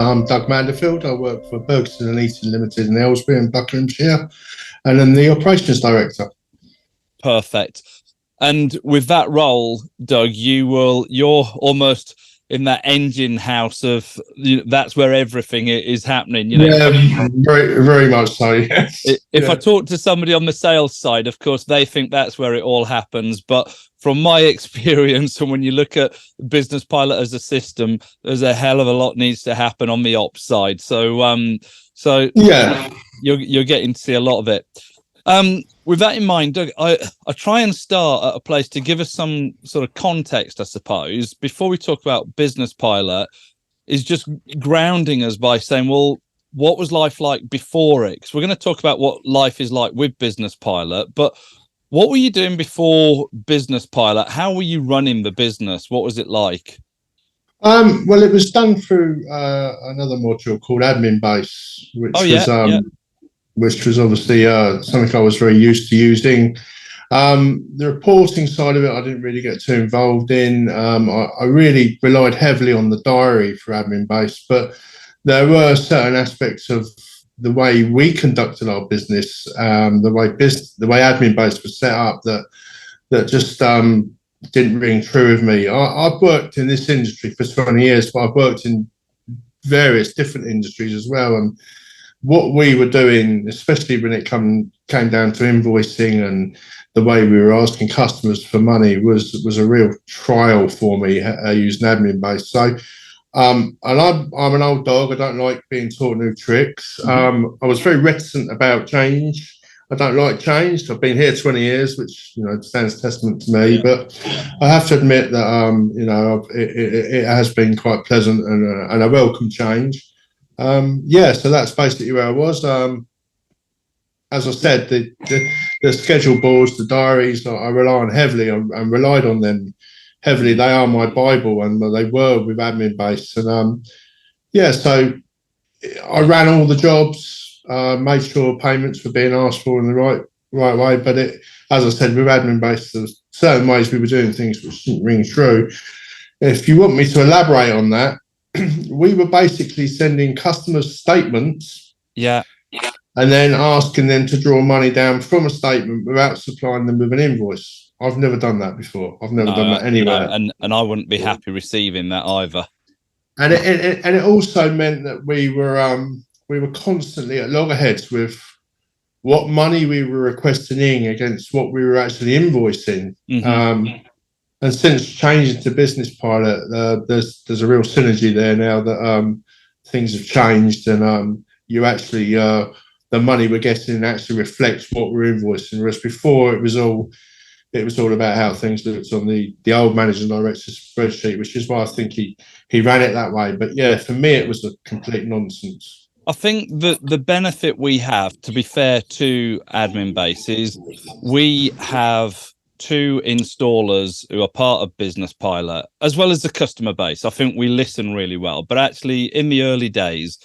I'm Doug Manderfield. I work for Bergson and Eaton Limited in Aylesbury in Buckinghamshire, and I'm the operations director. Perfect. And with that role, Doug, you're almost in that engine house of that's where everything is happening. Yeah, very, very much so. Yes. If I talk to somebody on the sales side, of course, they think that's where it all happens. But from my experience, and when you look at Business Pilot as a system, there's a hell of a lot needs to happen on the ops side. So yeah, you're getting to see a lot of it. With that in mind, Doug, I try and start at a place to give us some sort of context, I suppose, before we talk about Business Pilot, is just grounding us by saying, well, what was life like before it? Because we're going to talk about what life is like with Business Pilot, but what were you doing before Business Pilot? How were you running the business? What was it like? Well, it was done through another module called Admin Base, which was obviously something I was very used to using. The reporting side of it, I didn't really get too involved in. I really relied heavily on the diary for Admin Base, but there were certain aspects of the way we conducted our business, the way Admin Base was set up that just didn't ring true with me. I've worked in this industry for 20 years, but I've worked in various different industries as well, and what we were doing, especially when it came down to invoicing and the way we were asking customers for money, was a real trial for me using Admin Base. So, and I'm an old dog. I don't like being taught new tricks. I was very reticent about change. I don't like change. I've been here 20 years, which stands testament to me. Yeah. But I have to admit that it has been quite pleasant and a welcome change. So that's basically where I was. As I said, the schedule boards, the diaries, I rely on heavily and relied on them heavily. They are my Bible, and they were with Admin Base. And so I ran all the jobs, made sure payments were being asked for in the right way. But as I said, with Admin Base, there was certain ways we were doing things which didn't ring true. If you want me to elaborate on that, we were basically sending customers statements, and then asking them to draw money down from a statement without supplying them with an invoice. I've never done that before. I've never done that anywhere, and I wouldn't be happy receiving that either. And it also meant that we were constantly at loggerheads with what money we were requesting in against what we were actually invoicing. And since changing to Business Pilot, there's a real synergy there now that things have changed, and you actually the money we're getting actually reflects what we're invoicing. Whereas before it was all about how things looked on the old managing director's spreadsheet, which is why I think he ran it that way. But yeah, for me it was a complete nonsense. I think that the benefit we have, to be fair to Admin Base, is we have 2 installers who are part of Business Pilot, as well as the customer base. I think we listen really well, but actually in the early days,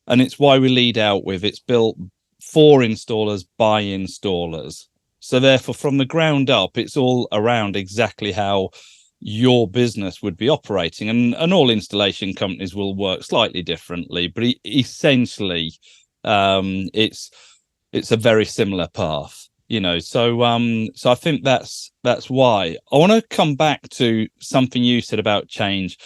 and it's why we lead out with, it's built for installers by installers. So therefore, from the ground up, it's all around exactly how your business would be operating. And all installation companies will work slightly differently, but essentially it's a very similar path. So I think that's why I want to come back to something you said about change.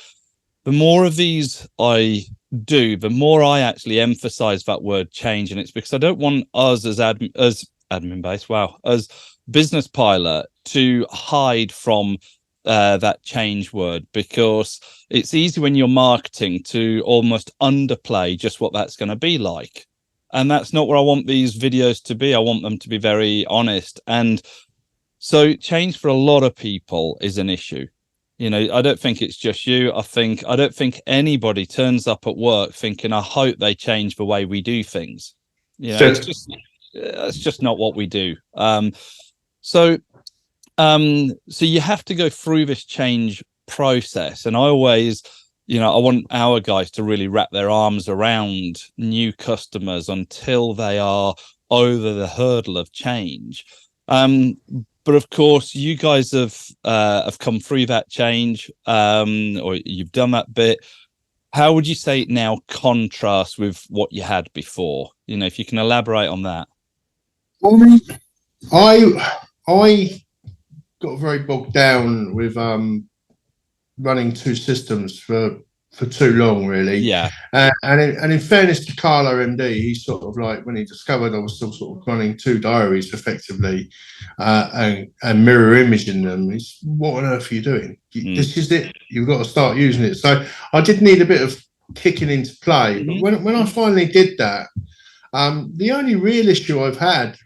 The more of these I do, the more I actually emphasize that word change, and it's because I don't want us as Admin Base, as Business Pilot, to hide from that change word, because it's easy when you're marketing to almost underplay just what that's going to be like. And that's not where I want these videos to be. I want them to be very honest. And so change for a lot of people is an issue. I don't think it's just you. I don't think anybody turns up at work thinking, I hope they change the way we do things. It's just not what we do. So you have to go through this change process. And I always, I want our guys to really wrap their arms around new customers until they are over the hurdle of change. But of course, you guys have come through that change, or you've done that bit. How would you say it now contrasts with what you had before? If you can elaborate on that. I got very bogged down with running two systems for too long, really. Yeah. And in fairness to Carlo MD, he sort of like, when he discovered I was still sort of running two diaries effectively, and mirror imaging them, he's, what on earth are you doing? This is it. You've got to start using it. So I did need a bit of kicking into play. But when I finally did that, the only real issue I've had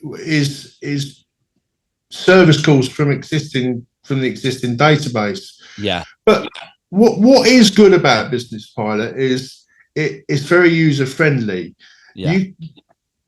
is service calls from the existing database. Yeah. But what is good about Business Pilot is it's very user friendly. Yeah.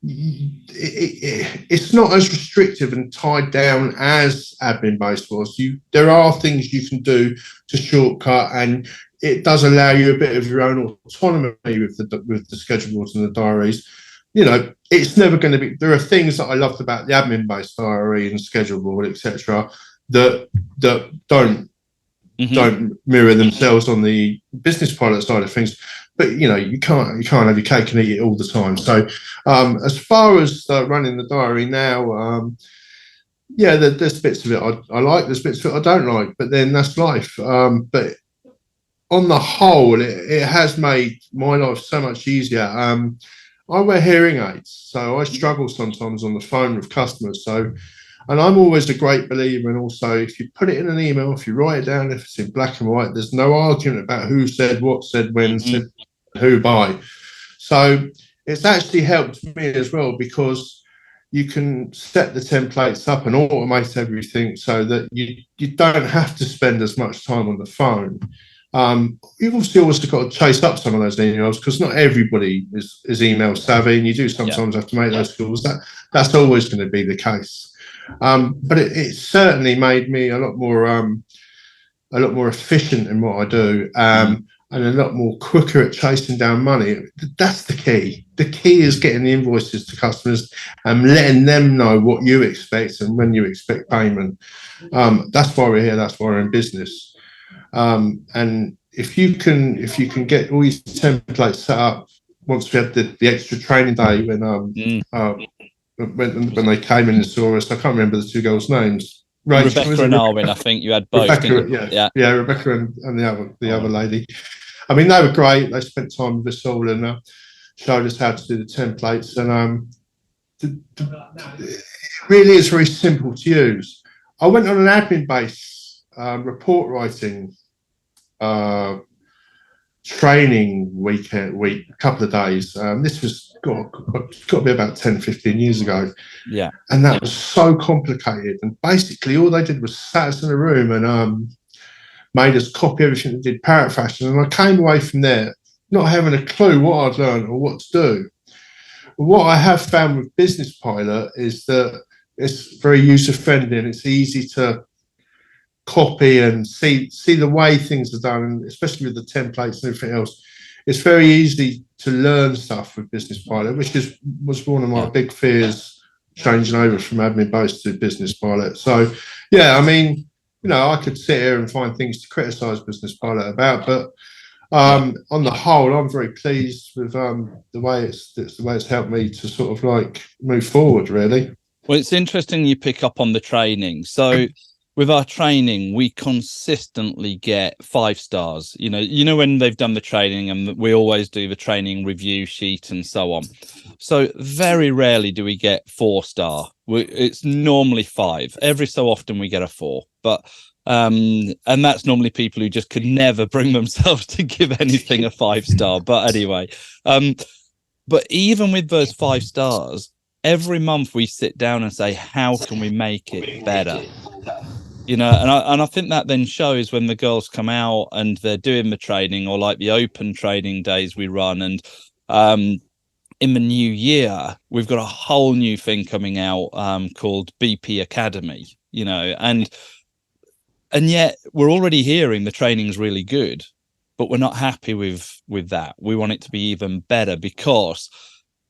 It's not as restrictive and tied down as admin based was. There are things you can do to shortcut, and it does allow you a bit of your own autonomy with the schedule boards and the diaries. It's never going to be. There are things that I loved about the admin based diary and schedule board, etc., that don't mirror themselves on the Business Pilot side of things. But you can't have your cake and eat it all the time. So as far as running the diary now, there's bits of it I like, there's bits of it I don't like, but then that's life. But on the whole, it has made my life so much easier. I wear hearing aids, so I struggle sometimes on the phone with customers. And I'm always a great believer in, also, if you put it in an email, if you write it down, if it's in black and white, there's no argument about who said what, said when, said who by. So it's actually helped me as well, because you can set the templates up and automate everything so that you don't have to spend as much time on the phone. You've obviously always got to chase up some of those emails, because not everybody is email savvy, and you do sometimes have to make those calls. That's always going to be the case. But it certainly made me a lot more efficient in what I do, and a lot more quicker at chasing down money. That's the key. The key is getting the invoices to customers and letting them know what you expect and when you expect payment. That's why we're here. That's why we're in business. And if you can get all these templates set up, once we had the extra training day when they came in and saw us, I can't remember the two girls' names. Rebecca and Arwen, I think you had both. Rebecca, Rebecca and the other lady. I mean, they were great. They spent time with us all and showed us how to do the templates. And it really is very simple to use. I went on an admin-based report writing training week, a couple of days. This was got to be about 10, 15 years ago. Yeah. And that was so complicated. And basically all they did was sat us in a room and made us copy everything they did parrot fashion. And I came away from there not having a clue what I'd learned or what to do. But what I have found with Business Pilot is that it's very user friendly and it's easy to copy and see the way things are done, and especially with the templates and everything else. It's very easy to learn stuff with Business Pilot, which was one of my big fears, changing over from admin based to Business Pilot. So I mean, I could sit here and find things to criticize Business Pilot about, but on the whole, I'm very pleased with the way it's helped me to sort of like move forward, really. Well, it's interesting you pick up on the training. So with our training, we consistently get 5 stars. When they've done the training, and we always do the training review sheet and so on. So very rarely do we get 4-star. It's normally 5. Every so often we get a 4, but and that's normally people who just could never bring themselves to give anything a 5-star. But anyway, but even with those 5 stars, every month we sit down and say, how can we make it better? And I think that then shows when the girls come out and they're doing the training, or like the open training days we run. And in the new year, we've got a whole new thing coming out called BP Academy, and yet we're already hearing the training's really good, but we're not happy with that. We want it to be even better, because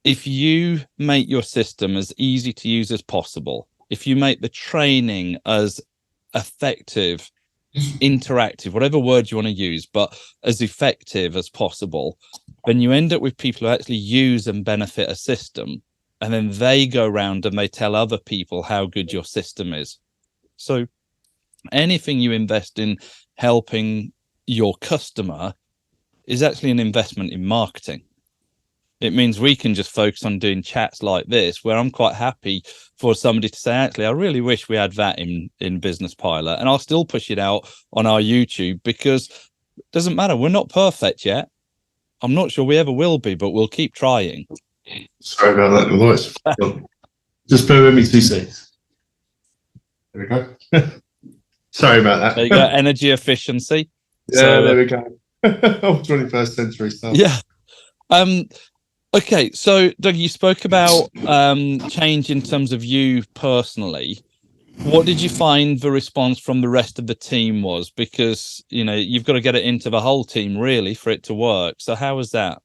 if you make your system as easy to use as possible, if you make the training as effective interactive, whatever word you want to use, but as effective as possible, then you end up with people who actually use and benefit a system, and then they go around and they tell other people how good your system is. So anything you invest in helping your customer is actually an investment in marketing. It means we can just focus on doing chats like this, where I'm quite happy for somebody to say, actually, I really wish we had that in Business Pilot, and I'll still push it out on our YouTube, because it doesn't matter. We're not perfect yet. I'm not sure we ever will be, but we'll keep trying. Sorry about that, voice. Just bear with me 2 seconds. There we go. Sorry about that. There you go. Energy efficiency. Yeah, so, there we go. 21st century stuff. Yeah. Okay, so Doug, you spoke about change in terms of you personally. What did you find the response from the rest of the team was? Because, you know, you've got to get it into the whole team really for it to work. So how was that?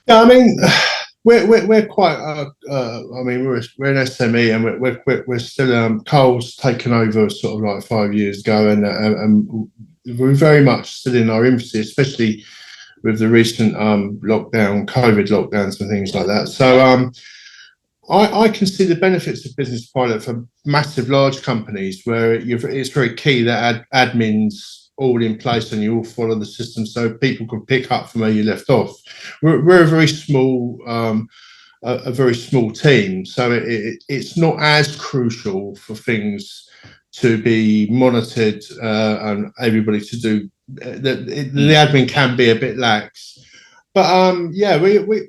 Yeah, I mean, we're quite. I mean, we're an SME, and we're still. Cole's taken over sort of like 5 years ago, and we're very much still in our infancy, especially with the recent COVID lockdowns and things like that. So I can see the benefits of Business Pilot for massive, large companies where it's very key that admins all in place and you all follow the system so people can pick up from where you left off. We're a very small team, so it's not as crucial for things to be monitored and everybody to do. The admin can be a bit lax, but yeah,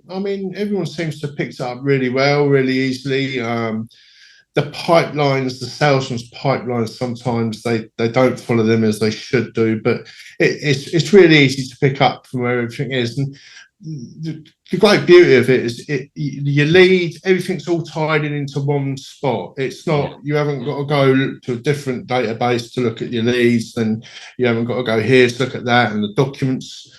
I mean, everyone seems to have picked it up really well, really easily. The pipelines, the salesman's pipelines, sometimes they don't follow them as they should do, but it's really easy to pick up from where everything is. And the great beauty of it is your lead, everything's all tied into one spot. It's not, you haven't got to go to a different database to look at your leads, and you haven't got to go here to look at that, and the documents,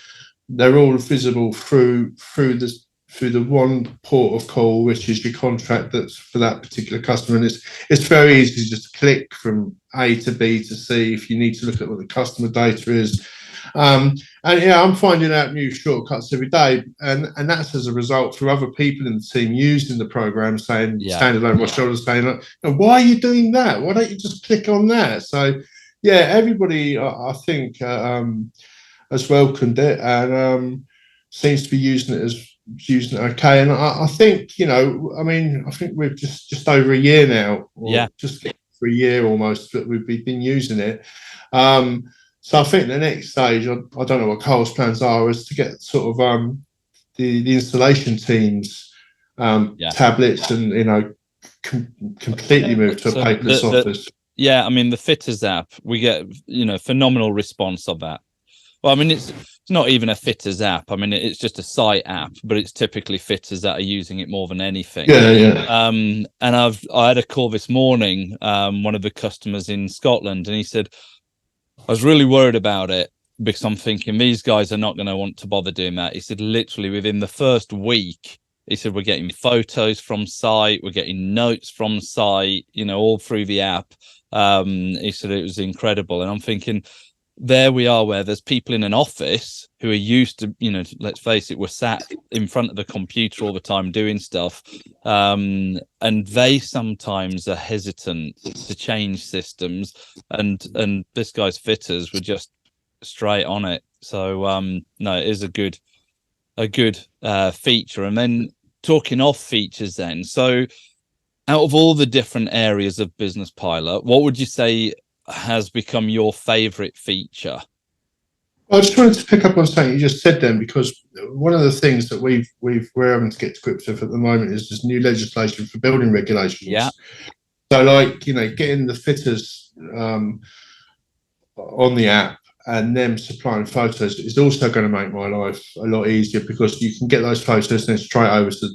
they're all visible through the one port of call, which is your contract that's for that particular customer. And it's very easy to just click from A to B to C if you need to look at what the customer data is. And yeah, I'm finding out new shortcuts every day, and that's as a result through other people in the team using the program, saying, standing over my shoulders, saying, why are you doing that? Why don't you just click on that? So yeah, everybody I think has welcomed it and seems to be using it okay. And I think, you know, I mean, I think we're just over a year now, or just for a year almost that we've been using it. So I think the next stage, I don't know what Cole's plans are, is to get sort of the installation teams tablets and, you know, completely move to a paperless office. Yeah, I mean, the Fitters app, we get, you know, phenomenal response of that. Well, I mean, it's not even a Fitters app. I mean, it's just a site app, but it's typically Fitters that are using it more than anything. And I had a call this morning, one of the customers in Scotland, and he said, I was really worried about it because I'm thinking these guys are not going to want to bother doing that. He said, literally within the first week, he said, we're getting photos from site, we're getting notes from site, you know, all through the app. He said it was incredible. And I'm thinking, there we are, where there's people in an office who are used to, you know, let's face it, we're sat in front of the computer all the time doing stuff. And they sometimes are hesitant to change systems. And this guy's Fitters were just straight on it. So no, it is a good feature. And then talking off features then, so out of all the different areas of Business Pilot, what would you say has become your favorite feature? I just wanted to pick up on something you just said then, because one of the things that we're having to get to grips with at the moment is this new legislation for building regulations. Yeah. So, like, you know, getting the Fitters on the app and them supplying photos is also going to make my life a lot easier, because you can get those photos and straight over to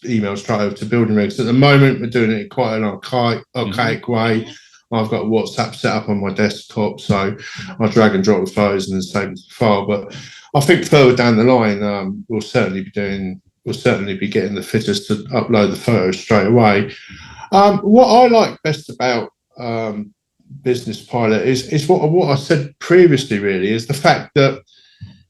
email, straight over to building regs. At the moment, we're doing it in quite an archaic way. I've got WhatsApp set up on my desktop, so I drag and drop the photos in the same file. But I think further down the line, we'll certainly be getting the Fitters to upload the photos straight away. What I like best about Business Pilot is what I said previously. Really, is the fact that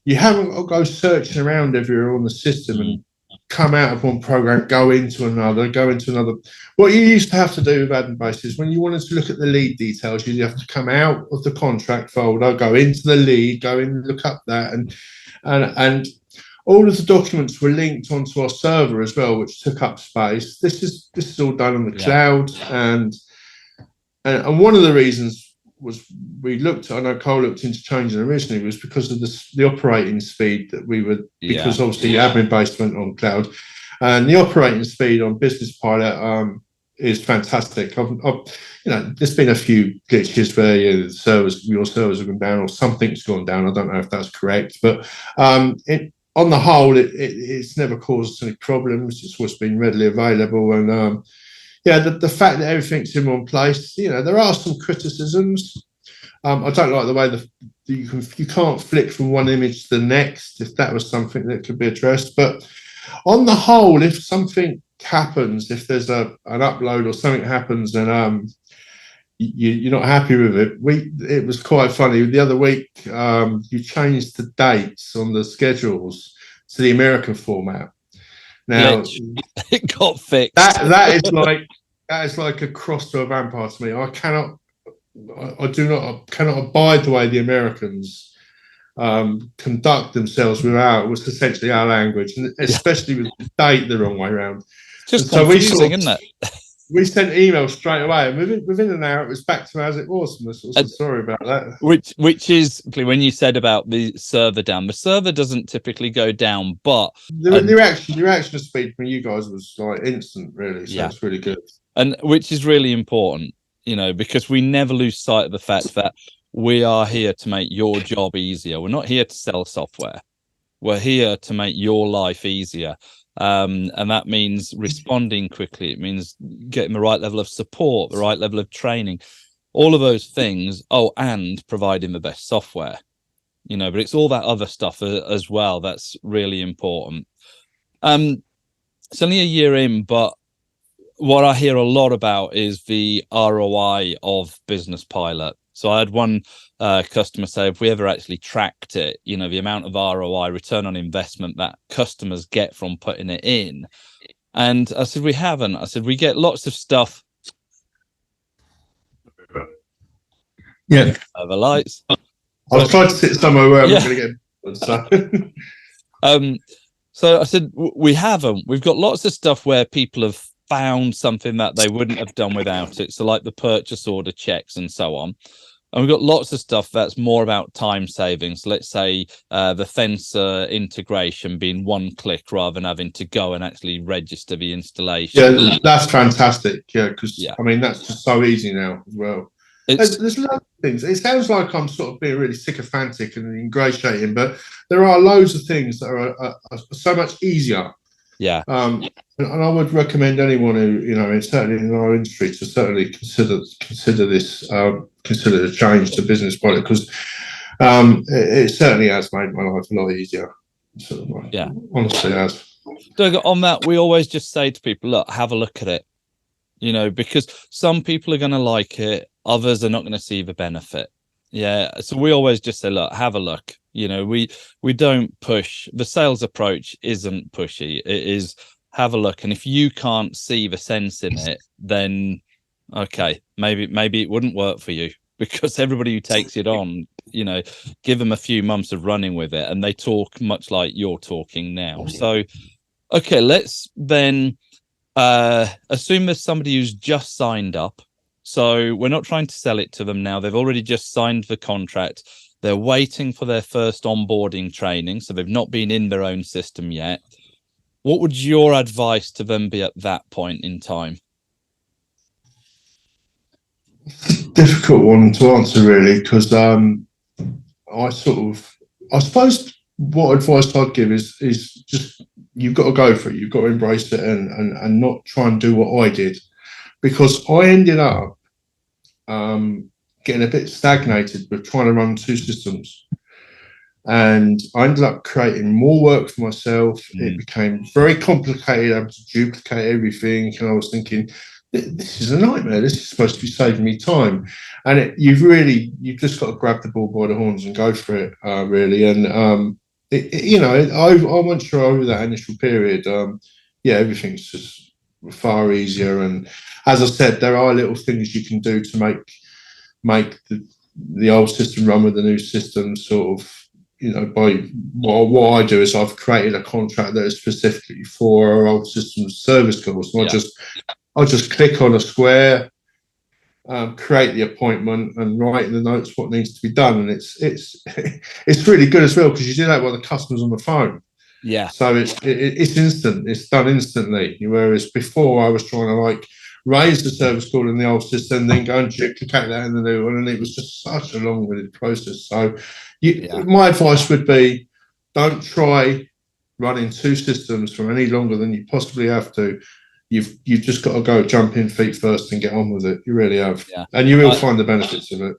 you haven't got to go searching around everywhere on the system and come out of one program, go into another. What you used to have to do with admin bases, when you wanted to look at the lead details, you have to come out of the contract folder, go into the lead, go in, look up that, and all of the documents were linked onto our server as well, which took up space. This is all done on the cloud, and one of the reasons was I know Cole looked into changing originally, was because of the operating speed that we were, because obviously admin based went on cloud, and the operating speed on Business Pilot is fantastic. There's been a few glitches where your servers have gone down, or something's gone down. I don't know if that's correct, but on the whole, it's never caused any problems. It's what's been readily available, and the fact that everything's in one place. There are some criticisms. I don't like the way that you can't flick from one image to the next. If that was something that could be addressed, but on the whole, if something happens, if there's an upload or something happens, and you're not happy with it, it was quite funny. The other week, you changed the dates on the schedules to the American format. Now it got fixed. That is like a cross to a vampire to me. I cannot abide the way the Americans conduct themselves without what's essentially our language, and especially with the date the wrong way around. Just confusing, isn't it? We sent emails straight away, and within an hour it was back to as it was. And sorry about that. Which is when you said about the server down. The server doesn't typically go down, but the reaction speed from you guys was like instant, really. So it's really good. And which is really important, because we never lose sight of the fact that we are here to make your job easier. We're not here to sell software. We're here to make your life easier. And that means responding quickly. It means getting the right level of support, the right level of training, all of those things. And providing the best software, but it's all that other stuff as well that's really important. It's only a year in, but what I hear a lot about is the ROI of Business Pilot. So I had one customer say, if we ever actually tracked it, the amount of ROI, return on investment that customers get from putting it in. And I said, we haven't. I said, we get lots of stuff. Yeah. The lights. I'll try to sit somewhere where I'm not going to get stuff. So I said, we haven't. We've got lots of stuff where people have found something that they wouldn't have done without it. So like the purchase order checks and so on. And we've got lots of stuff that's more about time savings. Let's say the Fencer integration being one click rather than having to go and actually register the installation. Yeah, that's fantastic. Yeah, because I mean, that's just so easy now as well. There's loads of things. It sounds like I'm sort of being really sycophantic and ingratiating, but there are loads of things that are so much easier. Yeah. And I would recommend anyone who, certainly in our industry, to certainly consider this, consider the change to Business Pilot, because it certainly has made my life a lot easier. Honestly, it has. Doug, on that, we always just say to people, look, have a look at it, because some people are going to like it, others are not going to see the benefit. Yeah, so we always just say, look, have a look. We don't push. The sales approach isn't pushy. It is have a look. And if you can't see the sense in it, then okay, maybe it wouldn't work for you, because everybody who takes it on, give them a few months of running with it and they talk much like you're talking now. So, okay, let's then assume there's somebody who's just signed up. So we're not trying to sell it to them now. They've already just signed the contract. They're waiting for their first onboarding training, so they've not been in their own system yet. What would your advice to them be at that point in time? Difficult one to answer, really, because I suppose what advice I'd give is just, you've got to go for it. You've got to embrace it and not try and do what I did, because I ended up getting a bit stagnated with trying to run two systems. And I ended up creating more work for myself. It became very complicated, having to duplicate everything. And I was thinking, this is a nightmare. This is supposed to be saving me time, and you've just got to grab the bull by the horns and go for it, really. And once you're over that initial period, everything's just far easier. And as I said, there are little things you can do to make the old system run with the new system, sort of. By what I do is I've created a contract that is specifically for our old systems service calls. And I'll just click on a square, create the appointment, and write in the notes what needs to be done. And it's it's really good as well, because you do that while the customer's on the phone. Yeah. So it's instant. It's done instantly. Whereas before I was trying to raise the service call in the old system, then go and duplicate that in the new one, and it was just such a long-winded process. So my advice would be, don't try running two systems for any longer than you possibly have to. You've just got to go jump in feet first and get on with it. You really have. Yeah. And you will find the benefits of it.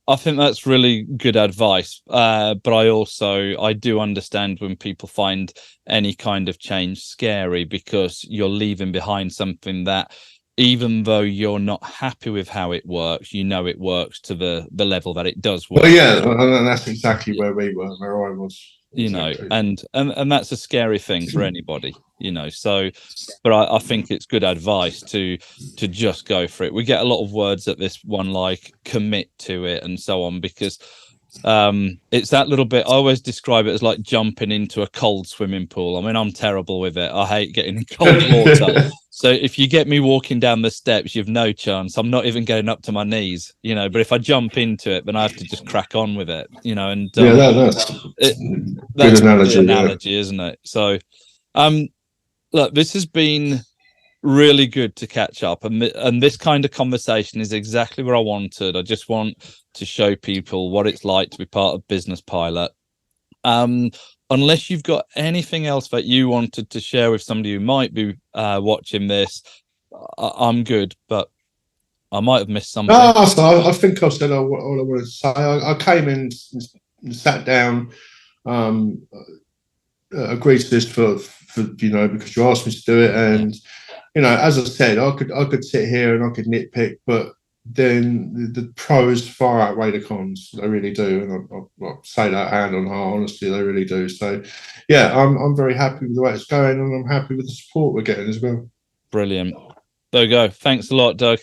I think that's really good advice. But I do understand when people find any kind of change scary, because you're leaving behind something that, even though you're not happy with how it works, it works to the level that it does work. Well, yeah, and that's exactly where we were, where I was. Exactly. And that's a scary thing for anybody, So, but I think it's good advice to just go for it. We get a lot of words at this one, like commit to it and so on, because it's that little bit. I always describe it as like jumping into a cold swimming pool. I mean, I'm terrible with it. I hate getting in cold water. So if you get me walking down the steps, you've no chance. I'm not even getting up to my knees, but if I jump into it, then I have to just crack on with it, and that's good analogy, isn't it? So look, this has been really good to catch up, and this kind of conversation is exactly what I wanted. I just want to show people what it's like to be part of Business Pilot. Unless you've got anything else that you wanted to share with somebody who might be watching this, I'm good, but I might have missed something. No, I think I've said all I wanted to say. I came in and sat down, agreed to this for because you asked me to do it, and as I said, I could sit here and I could nitpick, but then the pros far outweigh the cons. They really do, and I'll say that hand on heart, honestly, they really do. So, yeah, I'm very happy with the way it's going, and I'm happy with the support we're getting as well. Brilliant. There we go. Thanks a lot, Doug.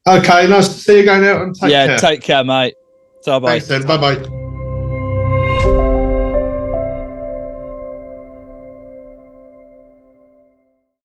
Okay, nice to see you again out, and take care. Take care, mate. Bye-bye. Thanks then. Bye-bye.